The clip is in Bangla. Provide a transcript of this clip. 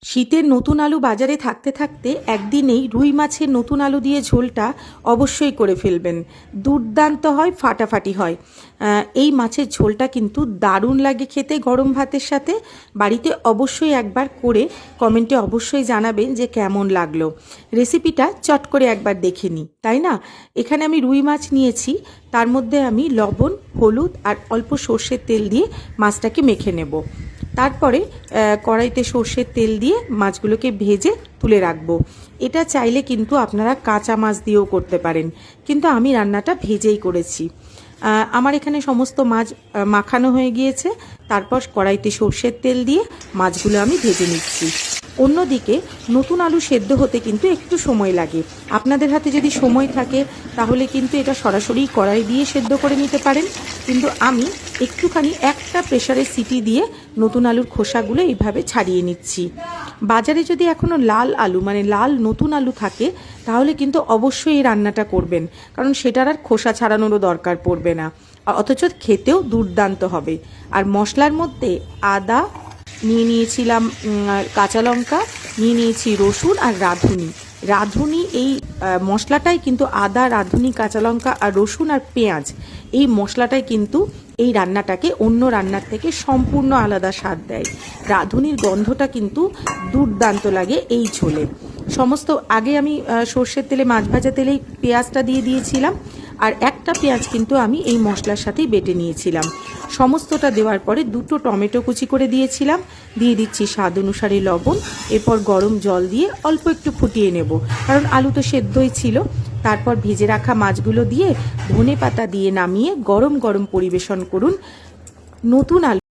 শীতের নতুন আলু বাজারে থাকতে থাকতে একদিনেই রুই মাছের নতুন আলু দিয়ে ঝোলটা অবশ্যই করে ফেলবেন। দুর্দান্ত হয়, ফাটাফাটি হয়। এই মাছের ঝোলটা কিন্তু দারুণ লাগে খেতে গরম ভাতের সাথে। বাড়িতে অবশ্যই একবার করে কমেন্টে অবশ্যই জানাবেন যে কেমন লাগলো। রেসিপিটা চট করে একবার দেখে নিই, তাই না? এখানে আমি রুই মাছ নিয়েছি, তার মধ্যে আমি লবণ, হলুদ আর অল্প সর্ষের তেল দিয়ে মাছটাকে মেখে নেব। তারপরে কড়াইতে সর্ষের তেল দিয়ে মাছগুলোকে ভেজে তুলে রাখবো। এটা চাইলে কিন্তু আপনারা কাঁচা মাছ দিয়েও করতে পারেন, কিন্তু আমি রান্নাটা ভেজেই করেছি। আমার এখানে সমস্ত মাছ মাখানো হয়ে গিয়েছে। তারপর কড়াইতে সর্ষের তেল দিয়ে মাছগুলো আমি ভেজে নিচ্ছি। অন্যদিকে নতুন আলু সেদ্ধ হতে কিন্তু একটু সময় লাগে। আপনাদের হাতে যদি সময় থাকে তাহলে কিন্তু এটা সরাসরি কড়াই দিয়ে সেদ্ধ করে নিতে পারেন, কিন্তু আমি একটুখানি একটা প্রেসারে সিটি দিয়ে নতুন আলুর খোসাগুলো এইভাবে ছাড়িয়ে নিচ্ছি। বাজারে যদি এখনও লাল আলু মানে লাল নতুন আলু থাকে তাহলে কিন্তু অবশ্যই এই রান্নাটা করবেন, কারণ সেটার আর খোসা ছাড়ানোরও দরকার পড়বে না, অথচ খেতেও দুর্দান্ত হবে। আর মশলার মধ্যে আদা নিয়ে নিয়েছিলাম, কাঁচা লঙ্কা নিয়ে নিয়েছি, রসুন আর রাঁধুনি। এই মশলাটাই কিন্তু আদা, রাঁধুনি, কাঁচা লঙ্কা আর রসুন আর পেঁয়াজ, এই মশলাটাই কিন্তু এই রান্নাটাকে অন্য রান্নার থেকে সম্পূর্ণ আলাদা স্বাদ দেয়। রাঁধুনির গন্ধটা কিন্তু দুর্দান্ত লাগে এই ঝোলে। সমস্ত আগে আমি সর্ষের তেলে, মাছ ভাজা তেলেই পেঁয়াজটা দিয়ে দিয়েছিলাম, আর একটা পেঁয়াজ কিন্তু আমি এই মশলার সাথেই বেটে নিয়েছিলাম। সমস্তটা দেওয়ার পরে দুটো টমেটো কুচি করে দিয়েছিলাম, দিয়ে দিচ্ছি স্বাদ অনুসারে লবণ। এরপর গরম জল দিয়ে অল্প একটু ফুটিয়ে নেব, কারণ আলু তো সেদ্ধই ছিল। তারপর ভেজে রাখা মাছগুলো দিয়ে ধনেপাতা দিয়ে নামিয়ে গরম গরম পরিবেশন করুন নতুন আলু।